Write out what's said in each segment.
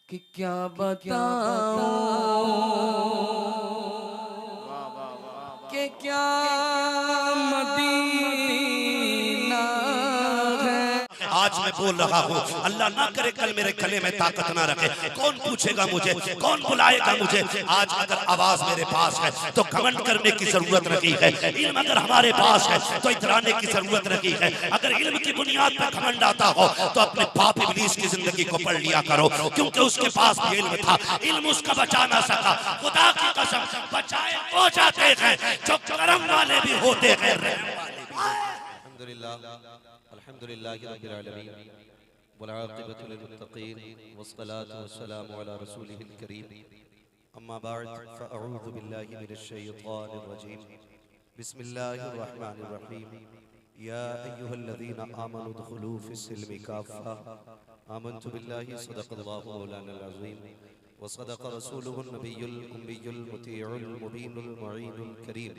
कि क्या बताऊं कि क्या मदीना है। आज मैं बोल रहा हूँ, अल्लाह ना करे कल मेरे गले में ताकत ना रखे। कौन पूछेगा मुझे, कौन बुलाएगा मुझे। आज अगर आवाज मेरे पास है तो घमंड करने की जरूरत नहीं है। इल्म अगर हमारे पास है तो इतराने की जरूरत नहीं है। अगर इल्म की बुनियाद पर घमंड आता हो तो अपने पाप इब्लीस की जिंदगी को पढ़ लिया करो, क्योंकि उसके पास भी इल्म था, इल्म उसका बचा ना सका। खुदा की कसम, बचाए हो जाते हैं जो करम वाले भी होते हैं। अल्हम्दुलिल्लाह रब्बिल आलमीन वल आक़िबतु लिल मुत्तक़ीन वस्सलातु वस्सलामु अला रसूलिहिल करीम। अम्मा बाद फ़अऊज़ु बिल्लाहि मिनश शैतानिर रजीम। बिस्मिल्लाहिर रहमानिर रहीम। या अय्युहल्लज़ीना आमनु दुख़ुलू फ़िस्सिल्मि काफ़्फ़ा। आमन्तु बिल्लाहि सदक़ल्लाहु मौलानाल अज़ीम व सदक़ रसूलुहुन नबियुल उम्मियुल मुतीउल मुबीनुल मुईनुल करीम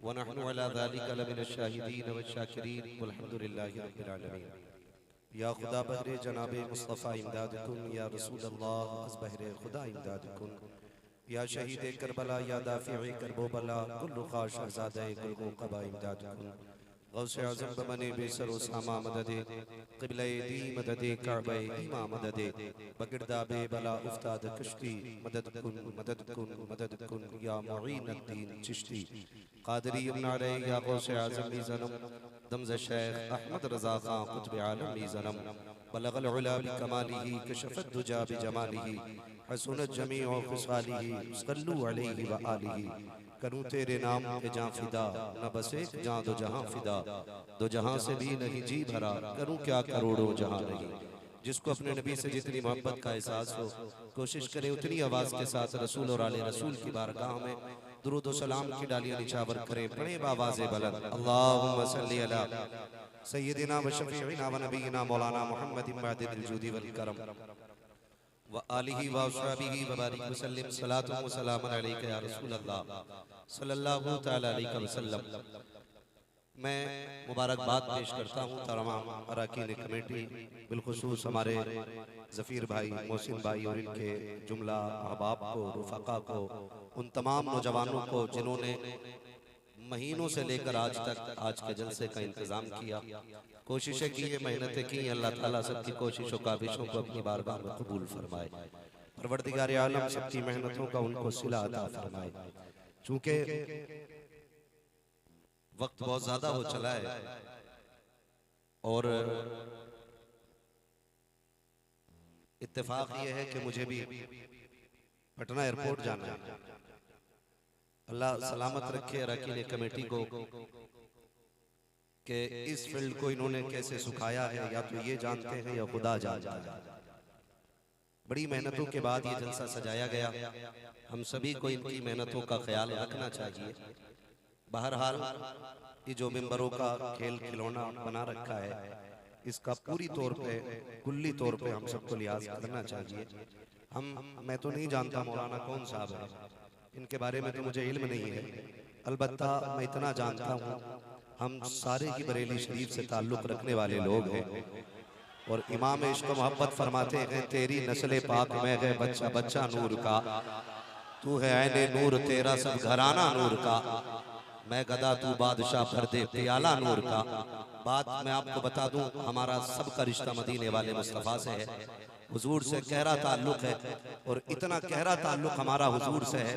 व नहनु अला ज़ालिका लमिनश शाहिदीन वश्शाकिरीन वल्हम्दुलिल्लाहि रब्बिल आलमीन। या खुदा बहरे जनाबे मुस्तफ़ा इमदादकुन, या रसूल अल्लाह अज़ बहरे खुदा इमदादकुन, या शहीद करबला, या दाफ़िए करबोबला, कुल्लु ख़ास शहज़ादे कुल क़बा इमदादकुन। गौसे आज़म बमने बेसरो सामा मददे, क़िबले दी मददे, काबे ईमा मददे, बगिरदाबे बला उफ्ताद कश्ती, मदद कुन मदद कुन मदद कुन, या मुईनुद्दीन चिश्ती। क़ादरी इब्न अलैह, या गौसे आज़म ज़नम दमज़ शेख अहमद रज़ा ख़ान क़ुत्ब आलम ज़नम, बलग़ल उला बिकमालिही कशफ़त दुजा बिजमालिही, हसनत जमीउ ख़िसालिही, सल्लु अलैहि व आलिही। करूँ तेरे नाम पे जाँ फिदा, न बस एक जाँ दो जहाँ फिदा, दो जहाँ से भी नहीं जी भरा, करूँ क्या करोड़ों जहाँ नहीं। जिसको अपने नबी से जितनी मोहब्बत का एहसास हो, कोशिश करे उतनी आवाज़ के साथ रसूल और आले रसूल की बारगाह में दुरूद व सलाम की डालियाँ निछावर करें। पढ़े बावाज़े बुलंद, अल्लाहुम्मा सल्ली अला सय्यिदिना व शफ़ीइना व नबीना मौलाना मुहम्मदिन मादिदिल जूदी वल करम व आलिही व अस्हाबिही व बारिक वसल्लम। सलातु व सलामुन अलैका या रसूल अल्लाह सल्लल्लाहु तआला अलैहि वसल्लम। मैं मुबारकबाद पेश करता हूँ तमाम अरकान कमेटी, बिलखुसूस हमारे ज़फ़ीर भाई, मोहसिन भाई और इनके जुमला अहबाब को, रुफ़क़ा को, उन तमाम नौजवानों को जिन्होंने महीनों से लेकर आज तक आज के जलसे का इंतज़ाम किया, कोशिशें की, मेहनतें की। अल्लाह ताला सबकी कोशिशों काबिशों को अपनी बारगाह में कबूल फरमाए। परवरदिगार आलम सबकी मेहनतों का उनको सिला अता फरमाए। चूँकि वक्त बहुत ज़्यादा हो चला है और इत्तेफाक ये है कि मुझे भी पटना एयरपोर्ट जाना है। अल्लाह सलामत रखे अरकान कमेटी को कि इस फील्ड को इन्होंने कैसे सुखाया है, या तो ये जानते हैं या खुदा जानता है। बड़ी मेहनतों के बाद ये जलसा सजाया गया। हम सभी को इनकी मेहनतों का ख्याल रखना चाहिए। बहरहाल ये जो मेंबरों का खेल खिलौना बना रखा है, इसका पूरी तौर पे, कुल्ली तौर पे हम सबको लिहाज करना चाहिए। मैं तो नहीं जानता मौलाना कौन साहब है, इनके बारे में तो मुझे इल्म नहीं है। अलबत्ता मैं इतना जानता हूँ, हम सारे ही बरेली शरीफ से ताल्लुक़ रखने वाले लोग हैं और इमाम इश्क़ मोहब्बत फरमाते हैं, तेरी नस्ल पाक में है बच्चा बच्चा नूर का, तू है ऐने नूर तेरा सब घराना नूर का, मैं गदा तू बादशाह भर दे प्याला नूर का। बात मैं आपको बता दूं, हमारा सबका रिश्ता मदीने वाले मुस्तफ़ा से है, हुजूर से गहरा ताल्लुक़ है। और इतना गहरा ताल्लुक़ हमारा हुजूर से है,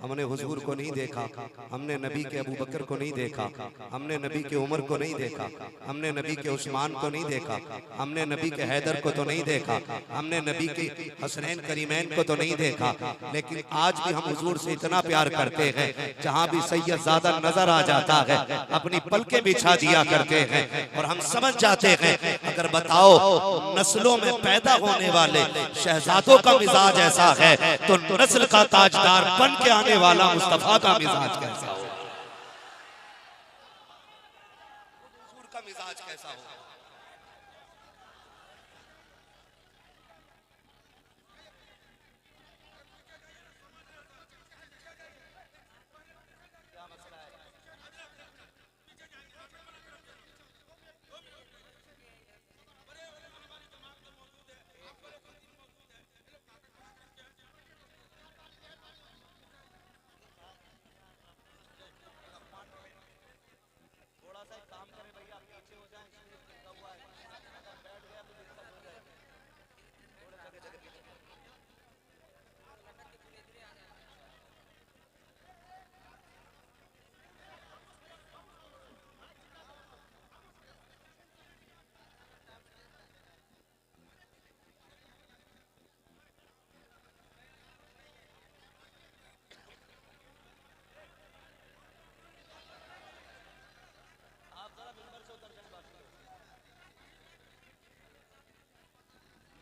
हमने हुजूर को नहीं देखा, हमने नबी के अबू बकर को नहीं देखा, हमने नबी के उमर को नहीं देखा, हमने नबी के उस्मान को नहीं देखा, हमने नबी के हैदर को तो नहीं देखा, हमने नबी के हसनैन करीमैन को तो नहीं देखा, लेकिन आज भी हम हुजूर से इतना प्यार करते हैं, जहाँ भी सैयदज़ादा नजर आ जाता है अपनी पलकें बिछा दिया करते हैं और हम समझ जाते हैं, अगर बताओ नस्लों में पैदा होने वाले शहजादों का मिजाज ऐसा है तो नस्ल का ताजदार बन के आने वाला मुस्तफा का मिजाज कैसा हो, हुजूर का मिजाज कैसा हो।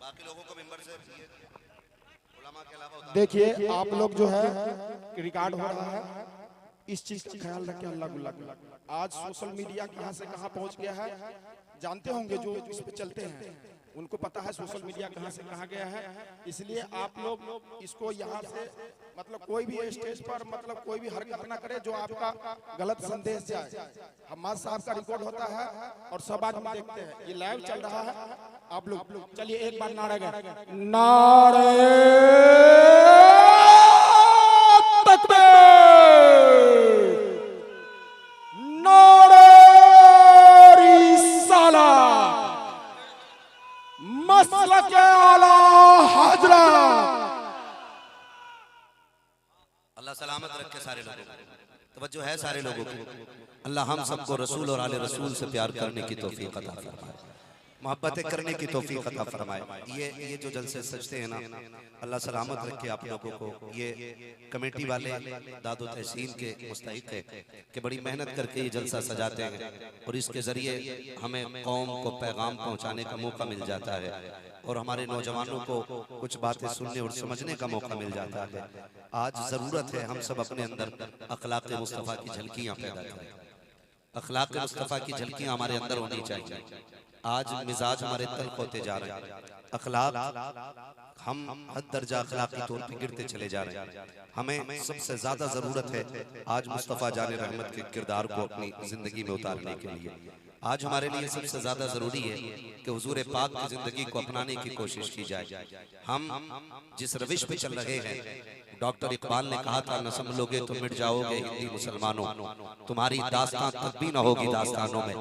बाकी लोगों को मेंबर से उलमा के अलावा उतार। देखिए आप लोग जो है रिकॉर्ड हो रहा है, इस चीज का ख्याल रखें। अल्लाह गुल्ला आज सोशल मीडिया कहां से कहां पहुंच गया है, जानते होंगे जो इस पे चलते हैं उनको पता है सोशल मीडिया कहां से कहां गया है। इसलिए आप लोग इसको यहाँ से मतलब कोई भी स्टेज पर मतलब कोई भी हरकत ना करे जो आपका गलत संदेश जाए। हमारे साहब का रिकॉर्ड होता है और सब आदमी देखते हैं, ये लाइव चल रहा है। आप लोग चलिए एक बार नारे गए, नारे तकबीर, नारे रिसाला, मसलक आला हजरत। अल्लाह सलामत रखे सारे लोगों को। तवज्जो है सारे लोगों की। अल्लाह हम सबको रसूल और आले रसूल से प्यार करने की तौफीक अता फरमाए, मोहब्बतें करने की तौफीक अता फरमाए। ये जो जलसे सजते हैं ना, अल्लाह सलामत रखे आप लोगों को। ये कमेटी वाले दादो तहसीन के मुस्तहिक है कि बड़ी मेहनत करके ये जलसा सजाते हैं और इसके ज़रिए हमें कौम को पैगाम पहुंचाने का मौका मिल जाता है और हमारे नौजवानों को कुछ बातें सुनने और समझने का मौका मिल जाता है। आज ज़रूरत है हम सब अपने अंदर अखलाक मुस्तफ़ा की झलकियाँ पैदा करें। अखलाक मुस्तफ़ा की झलकियाँ हमारे अंदर होनी चाहिए। आज मिजाज हमारे तल्ख होते जा रहे हैं, अखलाक हम हद दर्जा अखलाकी तौर पे गिरते चले जा रहे हैं। हमें सबसे ज्यादा जरूरत है आज मुस्तफ़ा जाने रहमत के किरदार को अपनी जिंदगी में उतारने के लिए। आज हमारे लिए सबसे ज्यादा जरूरी है कि हुजूर पाक की जिंदगी को अपनाने की कोशिश की जाए। हम जिस रविश पे चल रहे हैं, डॉक्टर इकबाल ने कहा था, न संभलोगे तो मिट जाओगे हिंदी मुसलमानों, तुम्हारी दास्तां तब भी न होगी दास्तानों में।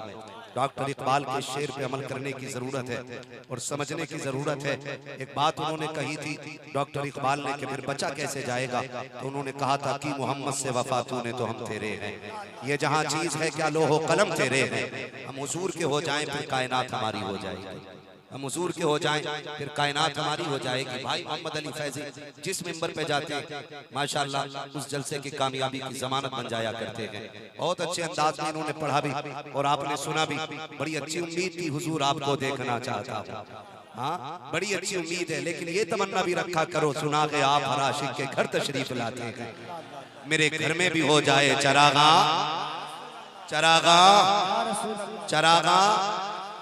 डॉक्टर इकबाल के शेर पे अमल करने की जरूरत है और समझने की जरूरत है। एक बात उन्होंने कही थी डॉक्टर इकबाल ने कि फिर बचा कैसे जाएगा, तो उन्होंने कहा था कि मोहम्मद से वफा तूने तो हम तेरे हैं, ये जहां चीज है क्या लोहो कलम तेरे हैं। हम हुजूर के हो जाएं फिर कायनात हमारी हो जाएगी, हम हुजूर के हो जाएं फिर कायनात हमारी हो जाएगी। भाई मोहम्मद अली फैजी जिस मेंबर पे जाते हैं माशाल्लाह उस जलसे की कामयाबी की जमानत बन जाया करते हैं। बहुत अच्छे अंदाज में इन्होंने पढ़ा भी और आपने सुना भी। बड़ी अच्छी उम्मीद थी हुजूर आपको देखना चाहता हूं, हाँ बड़ी अच्छी उम्मीद है, लेकिन ये तमन्ना भी रखा करो सुना के आप हर आशिक के घर तशरीफ लाते हैं, मेरे घर में भी हो जाए चरागा चरागा चरागा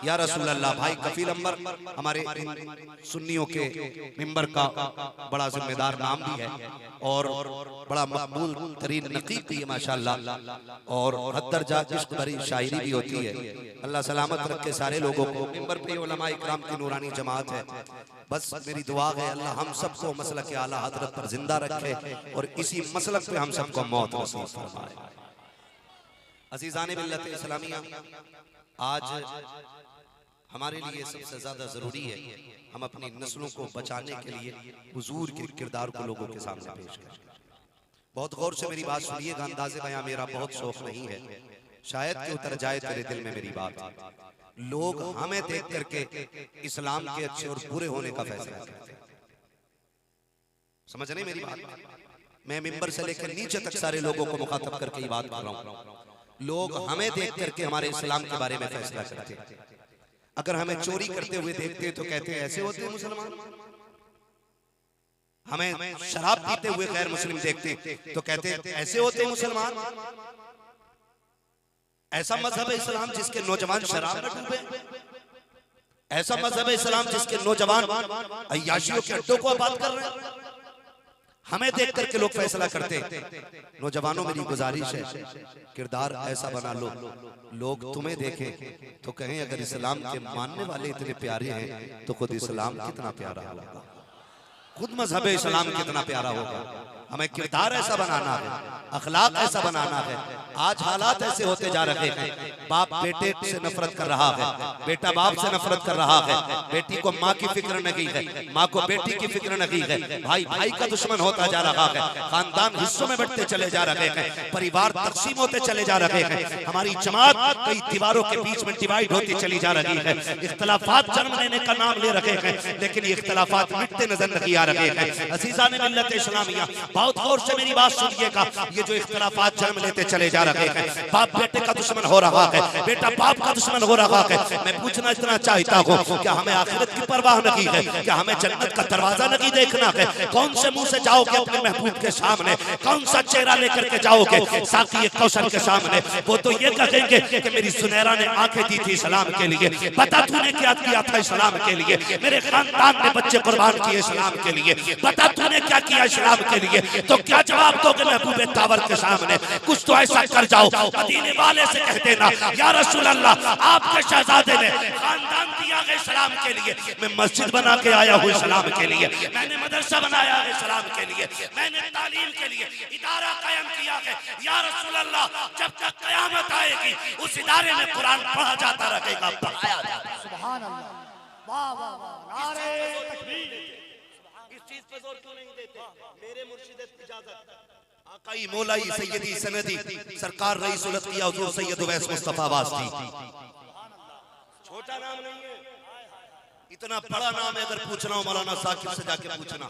या रसूल अल्लाह। भाई कफील अंबर हमारे सुन्नियों के मिंबर का बड़ा जिम्मेदार नाम भी है और बड़ा मकबूल तरीन नकीब भी है माशाल्लाह, और हद दर्जा इश्क भरी शायरी भी होती है। अल्लाह सलामत रखे सारे लोगों को। मिंबर पे उलमा इकराम की नूरानी जमात है। बस मेरी दुआ है अल्लाह हम सबको मसलक आला हजरत पर जिंदा रखे और इसी मसलक पे हम सबको मौत नसीब फरमाए। अजीज़ान मिल्लत इस्लामिया, आज हमारे लिए सबसे ज्यादा जरूरी है हम अपनी नस्लों को बचाने के लिए हुजूर के किरदार को लोगों के सामने पेश करें। बहुत गौर से मेरी बात सुनिएगा, अंदाज़े बयां मेरा बहुत शौक नहीं है, शायद कि उतर जाए तेरे दिल में मेरी बात। लोग हमें देख करके इस्लाम के अच्छे और बुरे होने का फैसला करते हैं। समझ नहीं मेरी बात? मैं मिंबर से लेकर नीचे तक सारे लोगों को मुखातब करके ये बात कर रहा हूँ। लोग हमें देख करके हमारे इस्लाम के बारे में फैसला करते हैं। अगर हमें चोरी करते हुए देखते तो कहते हैं ऐसे होते हैं मुसलमान। हमें शराब पीते हुए गैर मुस्लिम देखते तो कहते हैं ऐसे होते हैं मुसलमान। ऐसा मजहब है इस्लाम जिसके नौजवान शराब में डूबे, ऐसा मजहब है इस्लाम जिसके नौजवान अय्याशियों के अड्डों को आबाद कर रहे हैं। हमें देख करके लोग फैसला करते हैं। नौजवानों मेरी गुजारिश है किरदार ऐसा बना लो लोग तुम्हें देखें तो कहें अगर इस्लाम के मानने वाले इतने प्यारे हैं तो खुद इस्लाम कितना प्यारा होगा, खुद मजहब इस्लाम कितना प्यारा होगा। हमें किरदार ऐसा बनाना है, अखलाक ऐसा बनाना है। आज हालात ऐसे होते जा रहे हैं, बाप बेटे से नफरत कर रहा है, बेटा बाप से नफरत कर रहा है, बेटी को माँ की फिक्र नहीं है, माँ को बेटी की फिक्र नहीं है, भाई भाई का दुश्मन होता जा रहा है, खानदान हिस्सों में बढ़ते चले जा रहे हैं, परिवार तकसीम होते चले जा रहे हैं, हमारी जमात कई दीवारों के बीच में डिवाइड होती चली जा रही है, इख्तलाफात जन्म लेने का नाम ले रहे हैं, लेकिन ये इख्तलाफात मिटते नजर नहीं आ रहे हैं। अज़ीज़ान मिल्लत इस्लामिया, बहुत गौर से मेरी बात सुनिएगा। ये जो इख्तिलाफात जन्म लेते चले जा रहे हैं, बाप बेटे का दुश्मन हो रहा है, बेटा बाप का दुश्मन हो रहा है। मैं पूछना इतना चाहता हूँ, क्या हमें आखिरत की परवाह नहीं है? क्या हमें जन्नत का दरवाजा नहीं देखना है? कौन से मुंह से जाओगे अपने महबूब के सामने? कौन सा चेहरा लेकर के जाओगे साकी कौशल के सामने? वो तो ये कहेंगे कि मेरी सुनहरा ने आंखें दी थी इस्लाम के लिए, बता तूने क्या किया था इस्लाम के लिए? मेरे खानदान ने बच्चे कुर्बान किए इस्लाम के लिए, बता तूने क्या किया इस्लाम के लिए? तो क्या जवाब दोगे महबूब तावर के सामने? कुछ तो ऐसा कर जाओ, मदीने वाले से कह देना, या रसूल अल्लाह, आपके शहजादे ने खानदान दिया है इस्लाम के लिए, मैं मस्जिद बना के आया हूँ इस्लाम के लिए, मैंने मदरसा बनाया है इस्लाम के लिए, मैंने तालीम के लिए इदारा कायम किया है। या रसूल अल्लाह, जब तक कयामत आएगी उस इदारे में कुरान पढ़ा जाता रहेगा, पढ़ाया जाता। सुभान अल्लाह, वाह वाह वाह, नारे तकबीर। इस चीज पे जोर क्यों नहीं देते? मेरे मुर्शिद इजाजत आकाई मौलाई सैयदी सनदी सरकार रईस उल अतकिया हुजूर सैयद उवैस मुस्तफा वास्ती। छोटा नाम नहीं है, इतना बड़ा नाम है। अगर पूछना हो मौलाना साकिब से जाके पूछना,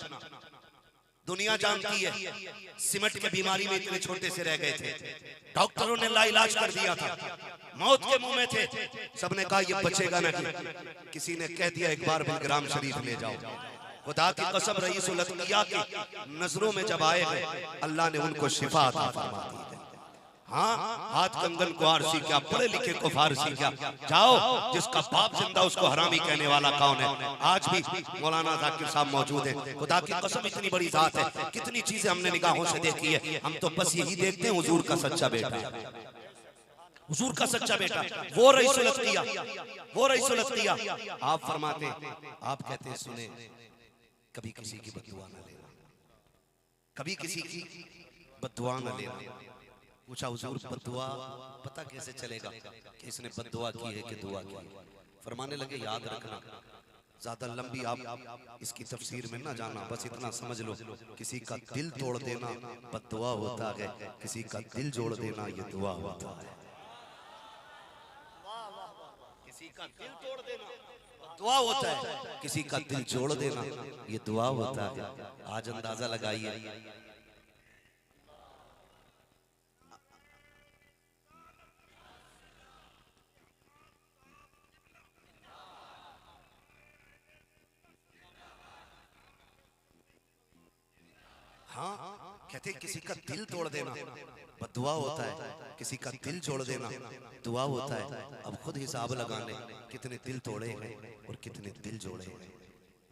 दुनिया जानती है सिमट के बीमारी में इतने छोटे से रह गए थे, डॉक्टरों ने लाइलाज कर दिया था, मौत के मुंह में थे, सबने कहा ये बचेगा नहीं। किसी ने कह दिया एक बार बिलग्राम शरीफ ले जाओ। खुदा की कसम रईस उल अतकिया की नजरों में जब आए हैं, अल्लाह ने उनको शिफा अता फरमा दी। हाँ, हाथ कंगन को आरसी क्या, पढ़े लिखे को फारसी क्या। जाओ, जिसका बाप जिंदा उसको हरामी कहने वाला कौन है? आज भी मौलाना जाकिर साहब मौजूद हैं। खुदा की कसम इतनी बड़ी जात है, कितनी चीजें हमने निगाहों से देखी है। हम तो बस यही देखते हैं हुजूर का सच्चा बेटा, हुजूर का सच्चा बेटा, वो रईस उल अतकिया, वो रईस उल अतकिया। आप फरमाते, आप कहते हैं सुने, कभी किसी की बद्दुआ न लेना, कभी किसी की बद्दुआ न लेना। पूछा हुजूर बद्दुआ पता कैसे चलेगा कि इसने बद्दुआ की है कि दुआ की है? फरमाने लगे याद रखना, ज्यादा लंबी आप इसकी तफसीर में ना जाना, बस इतना समझ लो, किसी का दिल तोड़ देना बद्दुआ होता है, किसी का दिल जोड़ देना ये दुआ होता है। किसी का दिल तोड़ देना दुआ होता है, किसी का दिल जोड़ देना ये दुआ होता है। आज अंदाजा लगाइए, हाँ, कहते किसी का दिल तोड़ देना बद्दुआ होता है, किसी का दिल जोड़ देना दुआ होता है। अब खुद हिसाब लगा ले, कितने दिल तोड़े हैं और कितने दिल जोड़े हैं।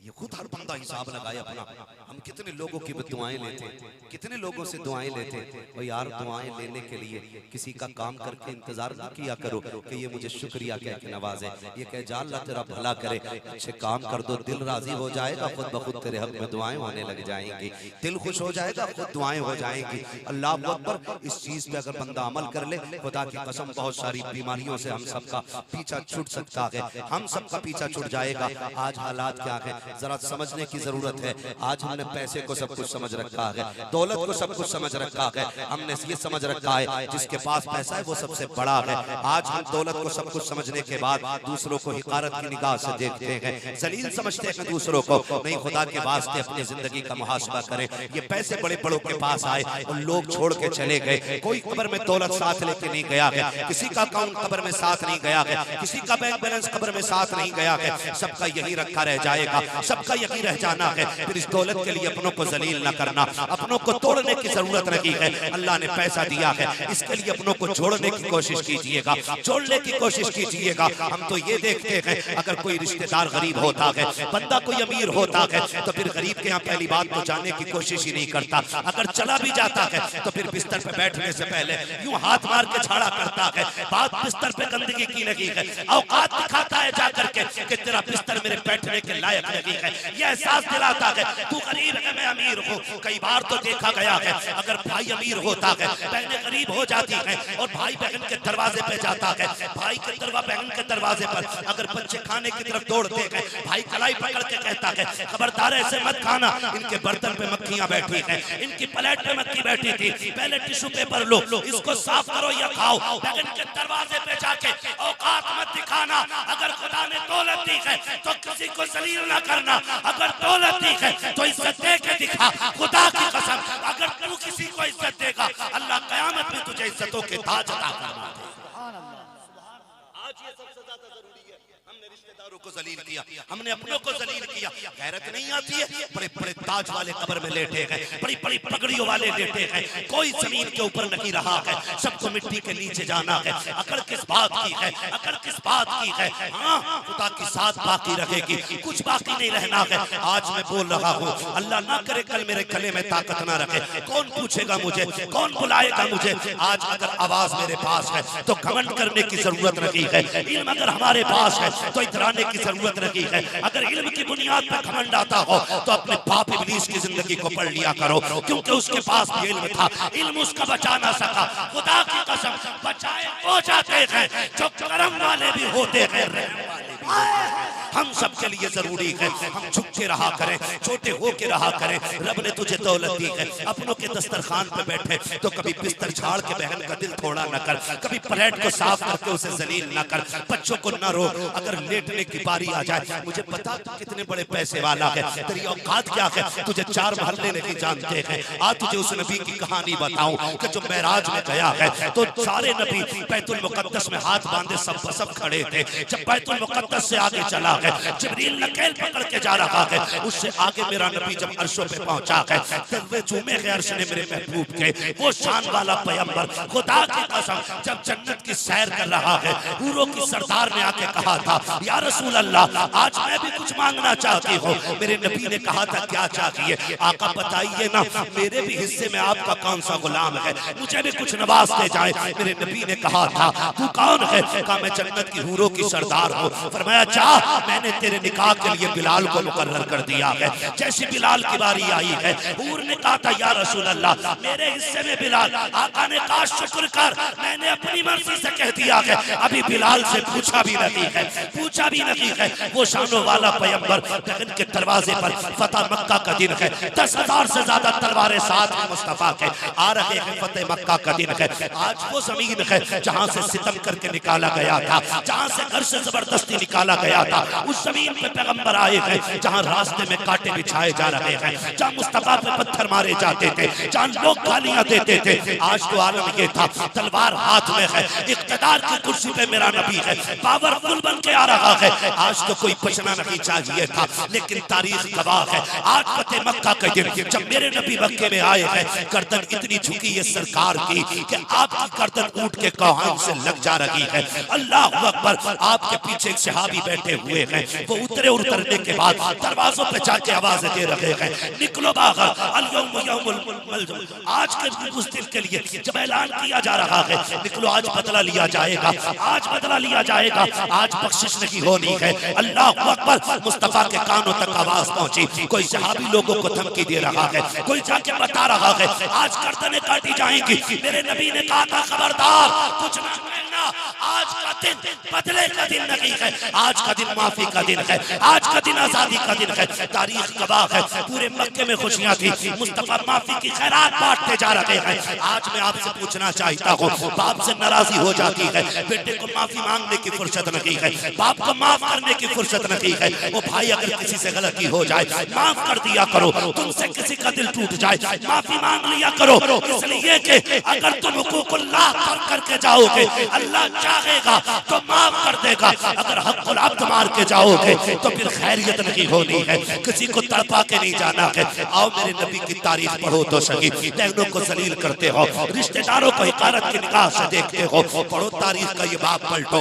ये खुद हर बंदा हिसाब लगाए अपना। हम कितने लोगों की दुआएं लेते, कितने लोगों से दुआएं लेते। और यार दुआएं लेने के लिए किसी का काम करके इंतजार न किया करो कि ये मुझे शुक्रिया कह के नवाजे, ये कह जा अल्लाह तेरा भला करे, अच्छे काम कर दो, दिल राजी हो जाएगा, खुद ब खुद तेरे हक में दुआएं होने लग जाएंगी, दिल खुश हो जाएगा, खुद दुआएं हो जाएंगी। अल्लाह अकबर। इस चीज पे अगर बंदा अमल कर ले, खुदा की कसम बहुत सारी बीमारियों से हम सबका पीछा छूट सकता है, हम सबका पीछा छूट जाएगा। आज हालात क्या है जरा समझने की जरूरत है। आज हमने पैसे को सब कुछ समझ रखा है, दौलत को सब कुछ समझ रखा है, हमने ये समझ रखा है जिसके पास पैसा है वो सबसे बड़ा है। आज हम दौलत को सब कुछ समझने के बाद दूसरों को हिकारत की निगाह से देखते हैं, जलील समझते हैं दूसरों को। नहीं, खुदा के वास्ते अपनी जिंदगी का मुहासबा करें। ये पैसे बड़े बड़ों के पास आए और लोग छोड़ के चले गए। कोई कब्र में दौलत साथ लेके नहीं गया है, किसी का अकाउंट कब्र में साथ नहीं गया है, किसी का बैंक बैलेंस कब्र में साथ नहीं गया है। सबका यही रखा रह जाएगा, सबका यही रह जाना है। फिर इस दौलत के लिए अपनों को जलील न करना, अपनों को तोड़ने की जरूरत नहीं है। अल्लाह ने पैसा दिया है, इसके लिए अपनों को जोड़ने की कोशिश कीजिएगा, जोड़ने की कोशिश कीजिएगा। हम तो ये देखते हैं अगर कोई रिश्तेदार गरीब होता है, बंदा कोई अमीर होता है, तो फिर गरीब के यहाँ पहली बात तो जाने की कोशिश ही नहीं करता। अगर चला भी जाता है तो फिर बिस्तर पे बैठने से पहले यूं हाथ मार के छाड़ा करता है। बात बिस्तर पे गंदगी की लगी है, औकात दिखाता है जाकर के कि तेरा बिस्तर मेरे बैठने के लायक नहीं है। ये एहसास दिलाता है तू गरीब है मैं अमीर हूँ। कई बार तो देखा गया है अगर भाई अमीर होता है, बहनें गरीब हो जाती हैं और भाई बहन के दरवाजे पे जाता है, भाई के बहन के दरवाजे पर अगर बच्चे खाने की तरफ दौड़ते हैं, भाई कलाई पकड़ के कहता है खबरदार ऐसे मत खाना, इनके बर्तन पे मक्खियां बैठी हैं, इनकी प्लेट पे मक्खी बैठी थी, पहले टिश्यू पेपर लो, इसको साफ करो या खाओ। बहन के दरवाजे पे जाके औकात मत दिखाना। अगर खुदा ने दौलत दी है तो किसी को जलील ना करना, अगर दौलत दी है तो इज्जत दे के दिखा। खुदा की कसम अगर सरों के ताज अता फरमा दे। आज ये सबसे ज्यादा जरूरी है। हमने रिश्तेदारों को जलील किया, हमने अपनों को जलील किया। गैरत नहीं आती है। बड़े बड़े ताज वाले कब्र में लेटे हैं, बड़ी बड़ी पगड़ियों वाले लेटे हैं, कोई जमीन के ऊपर नहीं रहा है, सबको मिट्टी के नीचे जाना है। अकड़ किस बात की है, अकड़ किस बात की है? हाँ, खुदा की साथ बाकी रहेगी, कुछ बाकी नहीं रहना है। आज मैं बोल रहा हूँ, अल्लाह ना करे कल मेरे गले में ताकत ना रखे, कौन पूछेगा मुझे, कौन बुलाएगा मुझे? आज अगर आवाज मेरे पास है तो घमंड करने की जरूरत नहीं है। इल्म अगर हमारे पास है तो इतराने की जरूरत नहीं है। अगर इल्म की बुनियाद पर घमंड आता हो तो अपने बाप इब्लीस की जिंदगी को पढ़ लिया करो, क्योंकि उसके पास भी इल्म था, इल्म उसका बचा ना सका। खुदा की कसम, बचाए हो जाते हैं जो करम वाले भी होते हैं, रहम वाले भी होते हैं। हम सब के लिए जरूरी है हम झुके रहा करें, छोटे होके रहा करें। रब ने तुझे दौलत दी है, अपनों के दस्तरखान पे बैठे तो कभी बिस्तर झाड़ के बहन का दिल थोड़ा न कर, कभी प्लेट को साफ करके उसे जलील न कर, बच्चों को न रोक। अगर लेटने की बारी आ जाए, मुझे पता तू कितने बड़े पैसे वाला है, तेरी औकात क्या है, तुझे 4 मोहल्ले नहीं जानते हैं। आज तुझे उस नबी की कहानी बताऊं कि जो मेराज में गया है तो सारे नबी बैतुल मुकद्दस में हाथ बांधे सब खड़े थे। जब बैतुल मुकद्दस से आगे चला है, जिब्रील नकेल पकड़ के जा रहा है, उससे आगे मेरा नबी जब अर्शों पे पहुंचा है, तब चूमे के अर्श ने मेरे महबूब के, वो शान वाला पैगंबर, खुदा की कसम, जब जन्नत की सैर कर रहा है, हूरों की सरदार ने आके कहा था, या रसूल अल्लाह, आज मैं भी कुछ मांगना चाहती हूँ। मेरे नबी ने कहा था, क्या चाहिए? आका बताइए ना, मेरे भी हिस्से में आपका कौन सा गुलाम है, मुझे भी कुछ नवाजते जाए। मेरे नबी ने कहा था, तू कौन है? कहा, मैं जन्नत की हूरों की सरदार हूँ। फरमाया, जा, मैंने तेरे निकाह के लिए बिलाल को मुकर्रर कर दिया है। जैसी बिलाल की बारी आई है, हूर ने कहा था, या रसूल अल्लाह, मेरे हिस्से में बिलाल। आका ने कहा, शुक्र कर, मैंने अपनी मर्जी से कह दिया है, अभी बिलाल से पूछा भी नहीं है, पूछा भी नहीं है। वो शानों वाला पैगंबर, गगन के दरवाजे पर फतह मक्का का दिन है, 10,000 से ज्यादा तलवारें साथ में मुस्तफा के आ रहे हैं। फतेह मक्का का दिन है। आज वो जमीन है जहाँ से सितम करके निकाला गया था, जहाँ से घर से जबरदस्ती निकाला गया था। उस जमीन पे पैगंबर आए हैं जहाँ रास्ते में कांटे बिछाए जा रहे हैं, जहाँ मुस्तफा पे पत्थर मारे जाते थे, जहाँ लोग गालियां देते थे। आज तो आलम ये था, तलवार हाथ में है, इख्तिदार की कुर्सी पे मेरा नबी है, पावरफुल बन के आ रहा है। आज तो कोई बचना नहीं चाहिए था, लेकिन तारीख गवाह है। आज फतेह मक्का के दिन जब मेरे नबी मक्के में आए हैं, गर्दन इतनी झुकी है सरकार की कि आपकी गर्दन ऊंट के कौहान से लग जा रही है। अल्लाह अकबर। आपके पीछे एक सहाबी बैठे हुए हैं, वो उतरे, उतरने के बाद दरवाजों पे जाके आवाज दे रहे हैं, निकलो बाहर, आज के उस दिन के लिए जब ऐलान किया जा रहा है, निकलो, आज बदला लिया जाएगा, आज बदला लिया जाएगा, आज बख्शिश नहीं होनी है। अल्लाह अकबर। मुस्तफा के कानों तक आवाज पहुंची, कोई सहाबी लोगों को धमकी दे रहा है, कोई जाके बता रहा है, आज गर्दनें काटी जाएंगी। मेरे नबी ने कहा था, खबरदार, कुछ ना कहना, आज का दिन बदले का दिन नहीं है, आज का दिन माफी का दिन है, आज का दिन आजादी का दिन है। तारीख गवाह है, पूरे मक्के में खुशियां थी, मुस्तफा माफी की खैरात बांटते जा रहे हैं। आज मैं आपसे पूछना चाहता हूँ, बाप से नाराजी हो जाती है, बेटे को माफी मांगने की फुर्सत नहीं है, बाप को माफ करने की फुर्सत नहीं है। वो भाई अगर किसी से गलती हो जाए, माफ कर दिया करो। तुमसे किसी का दिल टूट जाए, माफी मांग लिया करो, इसलिए कि अगर तुम हुकूकुल्लाह करके जाओगे, अल्लाह चाहेगा तो माफ कर देगा। अगर हक़ुल अब्द मार के जाओगे तो फिर खैरियत नहीं होनी है, किसी को तड़पा के नहीं जाना है। आओ मेरे नबी की तारीख पढ़ो तो सही, बहनों को जलील करते हो, रिश्तेदारों को हिकारत की निगाह से देखते हो, पढ़ो तारीख का ये बाब पलटो।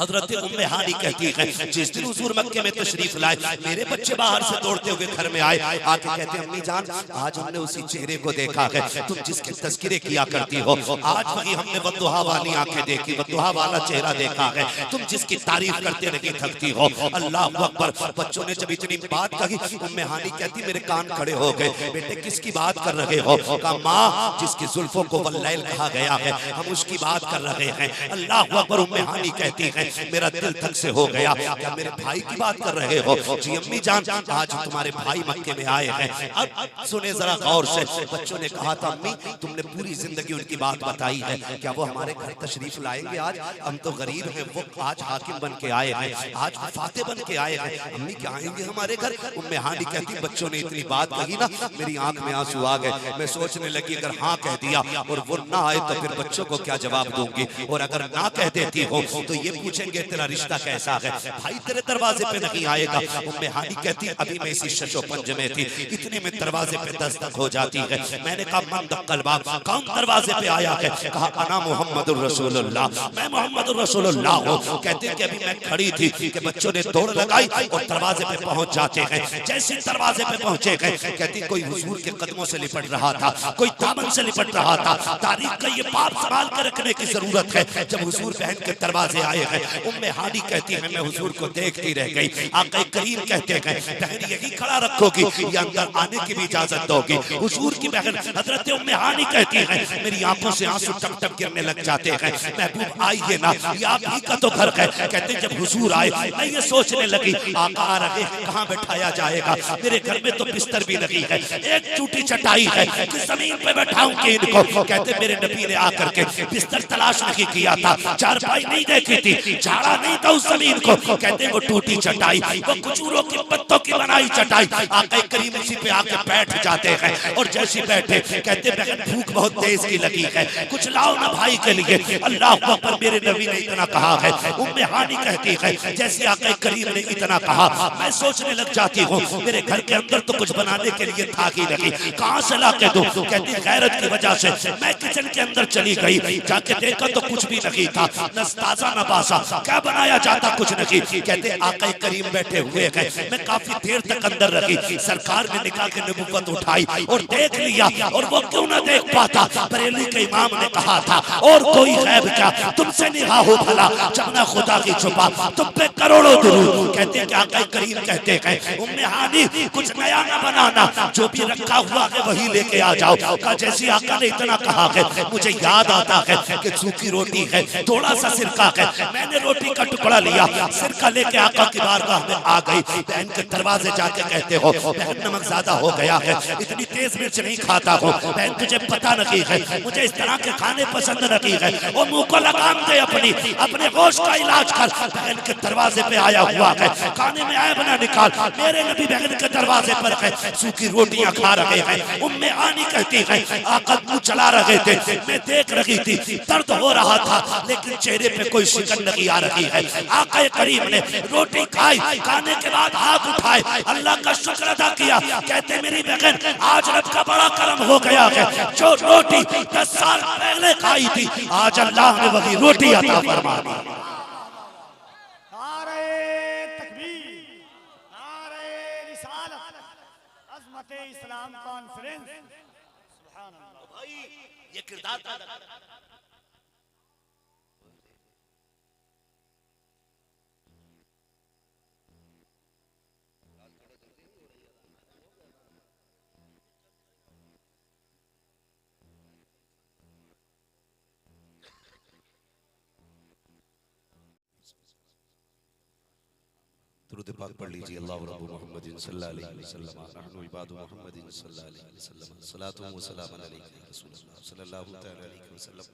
हजरत उम्मे हानी कहती है, जिस दिन हुजूर मक्के में तशरीफ लाए, मेरे बच्चे बाहर से दौड़ते हुए घर में आए, आके कहते, अम्मी जान, आज हमने उसी चेहरे को देखा है तुम जिसके तस्किरे किया करती हो, आज वही हमने वद्दुहा वाली आंखें देखी, वद्दुहा वाला चेहरा देखा है, तुम जिसकी तारीफ करते नहीं थकती हो। अल्लाह अकबर। बच्चों ने जब इतनी बात कही, उम्मे हानी कहती, मेरे कान खड़े हो गए, बेटे किसकी बात कर रहे हो? कहा, माँ, जिसकी जुल्फों को वल्लैल कहा गया है, हम उसकी बात कर रहे हैं। अल्लाह अकबर। उम्मे हानी कहती है, मेरा दिल धक से हो गया, क्या मेरे भाई की बात कर रहे हो? जी अम्मी जान, आज तुम्हारे भाई मक्के में आए हैं। अब सुने जरा गौर से। बच्चों ने कहा था, अम्मी तुमने पूरी जिंदगी उनकी बात बताई है, क्या वो हमारे घर तशरीफ लाएंगे आज हम तो गरीब हैं, वो आज हाकिम बन के आए हैं, आज फाते बन के आए हैं, अम्मी क्या आएंगे हमारे घर? उम्मे हानी कहती बच्चों ने इतनी बात कही ना, मेरी आंख में आंसू आ गए। मैं सोचने लगी अगर हाँ कह दिया और वो ना आए तो फिर बच्चों को क्या जवाब दूंगी, और अगर ना कह देती हो तो ये पूछेंगे तेरा रिश्ता कैसा है, भाई तेरे दरवाजे पे नहीं आएगा। उम्मे हानी कहती अभी मैं इसी शशोपंज में थी, इतने में दरवाजे पे दस्तक हो जाती है। मैंने कहा मन दक्कल बाब, कौन दरवाजे पे आया है? कहा अना मोहम्मदुर रसूलुल्लाह, मैं मोहम्मदुर रसूलुल्लाह हूं। कहते कि अभी मैं खड़ी थी कि बच्चों ने दौड़ लगाई और दरवाजे पे पहुंच जाते हैं। जैसे दरवाजे पे पहुंचे गए, कहती कोई हुजूर के कदमों से लिपट रहा था, कोई दामन से लिपट रहा था। तारीख का ये बाप संभाल कर रखने की जरूरत है। जब हुजूर बहन के दरवाजे आए हैं, उम्मे हानी कहती है मैं हुजूर को देखती रह गई। आका करीम कहते हैं बहन यही खड़ा रखोगी या अंदर आने की भी इजाजत दोगी? हुजूर की बहन हजरत उम्मे हानी कहती है मेरी आंखों से आंसू टप टप गिरने लग जाते हैं। महबूब आइए ना, ये आप ही का तो घर है। कहते जब हुजूर आए मैं ये सोचने लगी आका आ रहे कहाँ बैठाया जाएगा, मेरे घर में तो बिस्तर भी नहीं है, एक टूटी चटाई है कि जमीन पे बैठाऊं कि इनको? कहते मेरे नबी ने आकर के बिस्तर तलाश नहीं किया था, चारपाई नहीं देखी थी, झाड़ा नहीं था उस जमीन को। कहते वो टूटी चटाई, वो खजूरों के पत्तों की बनाई चटाई, आका करीम उसी पे आके बैठ जाते हैं। और जैसे बैठे कहते बहन भूख बहुत तेज की लगी है, कुछ लाओ ना भाई के लिए। अल्लाह अकबर, मेरे नबी ने इतना कहा है। उम्मे हानी कहती है जैसे आका करीम ने इतना कहा मैं सोचने लग जाती हूँ मेरे घर के अंदर तो कुछ बनाने के लिए था ही नहीं, कहाँ से ला के दूं? कहती गैरत की वजह से मैं किचन के अंदर चली गई, जाके देखा तो कुछ भी नहीं था, न ताजा न बासा, क्या बनाया जाता कुछ नहीं। कहते आका करीम बैठे हुए हैं, मैं काफी देर तक अंदर रही, सरकार ने निकाह की नबुव्वत उठाई और देख लिया, और वो क्यों ना देख पाता? बरेली के इमाम ने कहा था और कोई गैब क्या तुमसे निगाह हो भला, जब ना खुदा की छुपा तुम पे करोड़ों दुरूद। कहते हैं आका करीम कहते हैं उम्मे हानी कुछ नया ना बनाना, जो भी रखा हुआ है वही लेके आ जाओ। का जैसी आका ने इतना कहा है मुझे याद आता है कि सूखी रोटी है, थोड़ा सा सिरका है, मैंने रोटी का टुकड़ा लिया, सिरका लेके आका की बारगाह में आ गई। बहन के दरवाजे जाके कहते हो बहन नमक ज्यादा हो गया है, इतनी तेज मिर्च नहीं खाता हूँ। बहन तुझे पता नहीं है मुझे इस तरह के खाने पसंद नहीं है, वो मुंह को लगाम दे, अपने होश का इलाज कर। बहन के दरवाजे पे आया हुआ है, खाने में आए बना निकाल। मेरे नबी बहन के दरवाजे पर है, सूखी रोटियां खा रहे हैं। उम्मे आनी कहती है आका मुंह चला रहे थे, मैं देख रही थी, दर्द हो रहा था लेकिन चेहरे पे कोई शिकन नहीं आ रही है। आका करीम ने रोटी खाई, खाने के बाद हाथ उठाए, अल्लाह का शुक्र अदा किया। कहते मेरी बहन आज रब का बड़ा करम हो गया है, जो रोटी 10 साल पहले खाई थी आज अल्लाह ने वही रोटी अता फरमा दी। नारे तकबीर, नारे रिसालत, अज़मत इस्लाम कॉन्फ्रेंस। सुभान अल्लाह। भाई ये किरदार था। दुरूद पाक पढ़ लीजिए। अल्लाहु रब्बु मुहम्मदिन सल्लल्लाहु अलैहि वसल्लम नहनु इबादु मुहम्मदिन सल्लल्लाहु अलैहि वसल्लम सलातु व सलाम अलैका या रसूलल्लाह सल्लल्लाहु तआला अलैहि वसल्लम।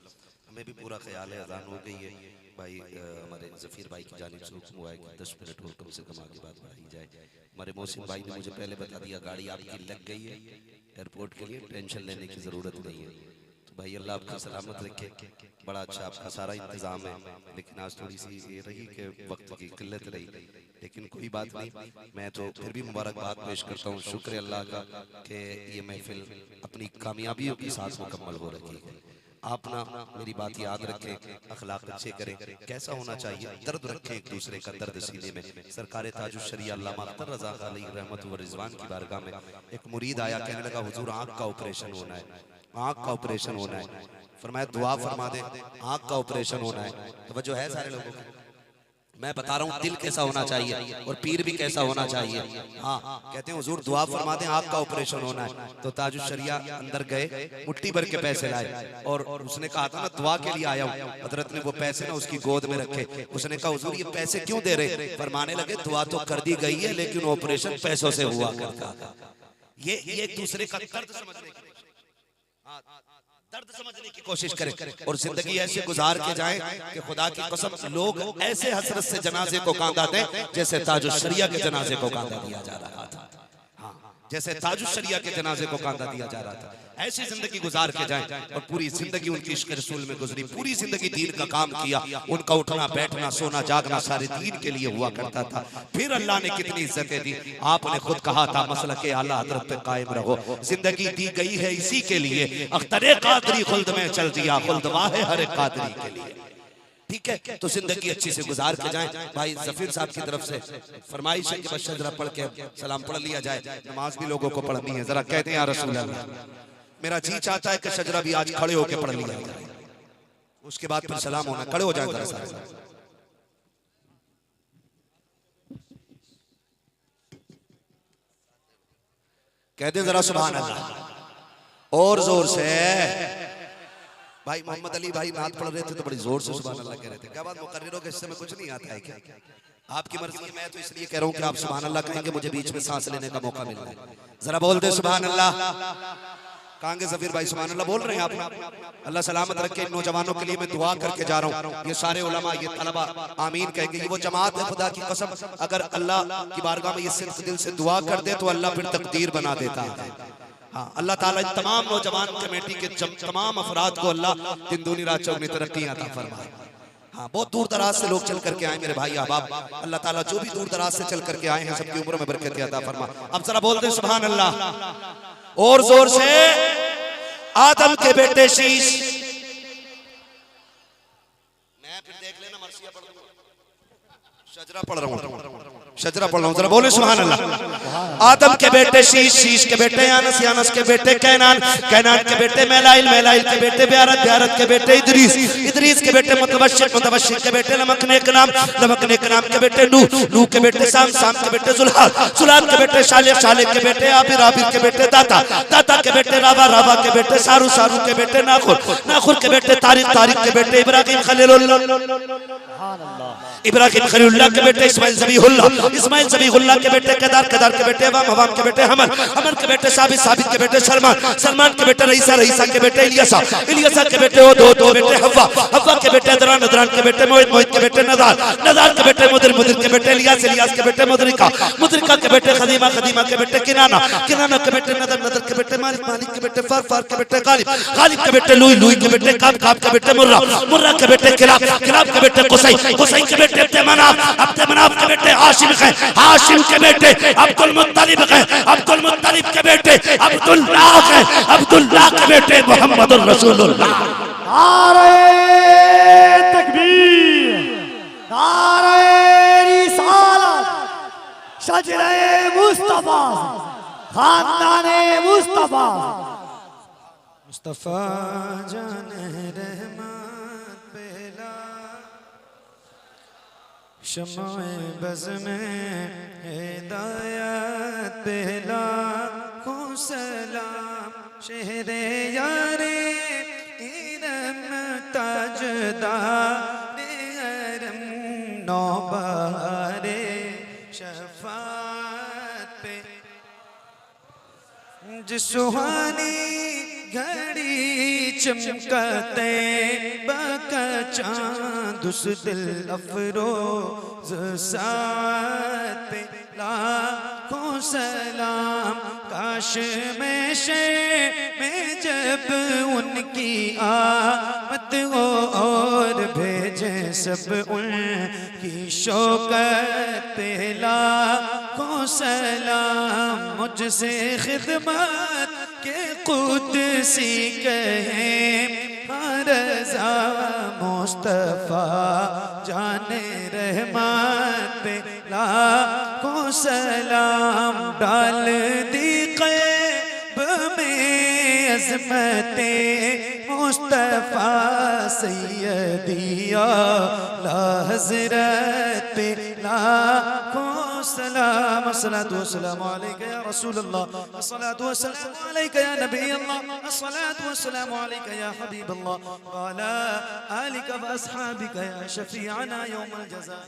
हमें भी पूरा ख्याल है अज़ान हो गई है भाई, हमारे ज़फ़ीर भाई की जानिब से हुक्म हुआ है कि 10 मिनट और कम से कम आगे बात बढ़ाई जाए। हमारे मोहसिन भाई ने मुझे पहले बता दिया गाड़ी आपकी लग गई है एयरपोर्ट के लिए, टेंशन लेने की ज़रूरत नहीं है। तो भाई अल्लाह आपको सलामत रखे, बड़ा अच्छा आपका सारा इंतज़ाम है, लेकिन आज थोड़ी सी ये रही कि वक्त की किल्लत रही, लेकिन कोई बात नहीं। मैं तो फिर भी मुबारकबाद पेश करता हूँ, शुक्र अल्लाह का कि ये महफिल अपनी कामयाबियों के साथ मुकम्मल हो रही है। आप ना मेरी बात याद रखें, अखलाक अच्छे करें, कैसा होना चाहिए, दर्द रखें एक दूसरे का, दर्द सीने में। सरकार ताजुश शरिया अल्लामा अख्तर रज़ा अलैहि रहमत व रिज़वान की बारगाह में एक मुरीद आया, कहने लगा हुजूर आँख का ऑपरेशन होना है, आँख का ऑपरेशन होना है। फरमाया दुआ फरमा दे, आँख का ऑपरेशन होना है। तवज्जो है सारे लोगों को? मैं बता रहा हूँ दिल कैसा होना चाहिए और पीर भी कैसा होना चाहिए। हाँ कहते हैं हुजूर दुआ फरमा दें, आँख का ऑपरेशन होना है। तो ताजुश शरिया अंदर गए, मुट्ठी भर के पैसे लाए और उसने कहा था ना दुआ के लिए आया हूँ। हजरत ने वो पैसे ना उसकी गोद में रखे, उसने कहा हुजूर ये पैसे क्यों दे रहे? फरमाने लगे दुआ तो कर दी गई है लेकिन ऑपरेशन पैसों से हुआ करता। ये एक दूसरे का दर्द समझने की। दर्द समझने की कोशिश करें और जिंदगी ऐसे गुजार के जाएं कि खुदा की कसम लोग ऐसे हसरत से जनाजे को कांधा दें जैसे ताजुश शरिया के जनाजे को कांधा दिया जा रहा था। हाँ, जैसे ताजुश शरिया के जनाजे को कांधा दिया जा रहा था। ऐसी जिंदगी गुजार के जाएं और पूरी जिंदगी उनकी इश्क रसूल में गुजरी, पूरी जिंदगी दीन का काम किया। उनका उठना बैठना सोना जागना सारे दीन के लिए हुआ करता था। फिर अल्लाह ने कितनी इज्जतें दी। आपने खुद कहा था मसलक आला हज़रत पे कायम रहो। जिंदगी दी गई है इसी के लिए, अख्तरे कादरी खुल्द में चल दिया, खुल्द वाहे हर कादरी के लिए। ठीक है, तो जिंदगी अच्छी से गुजार के जाएं। भाई जफीर साहब की तरफ से फरमाइश है कि बस शजरा पढ़ के सलाम पढ़ लिया जाए। नमाज भी लोगों को पढ़नी है, जरा कहते हैं या रसूल अल्लाह। मेरा जी चाहता है कि शजरा भी आज खड़े होकर पढ़ लिया जाए, उसके बाद फिर सलाम होना। खड़े हो जाए जरा साहब, कहते जरा सुभान अल्लाह और जोर से। भाई मोहम्मद अली भाई नात पढ़ रहे थे तो बड़ी जोर से सुभान अल्लाह कह रहे थे। क्या बात मुकर्रिरों के हिस्से में कुछ नहीं आता है क्या? आपकी मर्जी है, मैं तो इसलिए कह रहा हूँ कि आप सुभान अल्लाह कहेंगे, मुझे बीच में सांस लेने का मौका मिल रहा है। जरा बोल दे सुभान अल्लाह। कहेंगे जफीर भाई सुभान अल्लाह बोल रहे हैं आप? अल्लाह सलामत रखे। इन नौजवानों के लिए मैं दुआ करके जा रहा हूँ। ये सारे उलमा ये तलबा आमीन कहेंगे। ये वो जमात है खुदा की कसम, अगर अल्लाह की बारगाह में ये सिर्फ दिल से दुआ कर दे तो अल्लाह फिर तकदीर बना देता है। हाँ, अल्लाह ताला इन तमाम नौजवान कमेटी के तमाम अफराद को अल्लाह दिन दूनी रात चौगुनी तरक्की अता फरमाए। हाँ, बहुत दूर दराज से लोग चल करके आए मेरे भाई अहबाब। अल्लाह ताला जो भी दूर दराज से चल करके आए हैं सबकी उम्र में बरकत अता फरमा। अब जरा बोल दे सुभान अल्लाह और जोर से। आदम के बेटे शीश, मैं फिर देख लेना मर्सिया पढ़ दूंगा, शजरा पढ़ रहा हूँ, शजरा पढ़ रहा हूँ। जरा बोले सुभान अल्लाह। आदम के बेटे शीश, शीश के बेटे यानस, यानस के बेटे कैनान, कैनान के बेटे मैलाइल, मैलाइल के बेटे ब्यारत, ब्यारत के बेटे इदरीस, इदरीस के बेटे मुतवश्शिर, मुतवश्शिर के बेटे लमक नेक नाम, लमक नेक नाम के बेटे नूह, नूह के बेटे साम, साम के बेटे जुल्हाल, जुल्हाल के बेटे शालिक, शालिक के बेटे आबिर, आबिर के बेटे दाता, दाता के बेटे रावा, रावा के बेटे सारू, सारू के बेटे नाखुर, नाखुर के बेटे तारिक, तारिक के बेटे इब्राहिम खलीलुल्लाह, इब्राहिम खलीलुल्लाह के बेटे इस्माइल ज़बीहुल्लाह, इस्माइल ज़बीहुल्लाह के बेटे केदार, केदार के बेटे अवाम, अवाम के बेटे हमर, हमर के बेटे साबित, साबित के बेटे सलमान, सलमान के बेटे रईसा, रईसा के बेटे इलियासा, इलियासा के बेटे ओ दो बेटे हव्वा, हव्वा के बेटे अदरान, अदरान के बेटे मोहित, मोहित के बेटे नदार, नदार के बेटे मुदिर, मुदिर के बेटे इलियास, इलियास के बेटे मुदरिका, मुदरिका के बेटे खदीमा, खदीमा के बेटे किनाना, किनाना के बेटे नदर, नदर के बेटे मालिक, मालिक के बेटे फार, फार के बेटे गालिब, गालिब के बेटे लुई, लुई के बेटे काब, काब के बेटे मुर्रा, मुर्रा के बेटे किलाब, किलाब के बेटे कुसै, कुसै के बेटे अब्दे मनाफ, अब्दे मनाफ के बेटे हाशिम है, हाशिम के बेटे अब्दुल मुत्तलिब है, अब्दुल मुत्तलिब के बेटे अब्दुल्लाह है, अब्दुल्लाह के बेटे मोहम्मदुर रसूलुल्लाह। नारे तकबीर, नारे रिसालत, शजरे मुस्तफा, खानदाने मुस्तफा, मुस्तफा जाने रहमत पहला, शमाए बज़ में हिदायत पहला, को सलाम शहरे यारे इरम ताजदार हरम नौबारे शफात पे जिस सुहानी घड़ी चमकते बाका चांद उस दिल अफरोज साथ पे लाखों सलाम। काश में जब उनकी आमद हो और भेजे सब उनकी शौकत पे लाखों सलाम। मुझसे खिदमत के कुदसी कहें रज़ा मुस्तफ़ा जाने रहमत पे लाखों सलाम। डाल दी क़ल्ब में अज़मते मुस्तफ़ा सैयदी आला हज़रत पे लाखों सलाम। अस्सलातु वस्सलामु अलैका या रसूलल्लाह, अस्सलातु वस्सलामु अलैका या नबी अल्लाह, अस्सलातु वस्सलामु अलैका या हबीब अल्लाह व अला आलिका व अस्हाबिका या शफीअना यौमल जज़ा।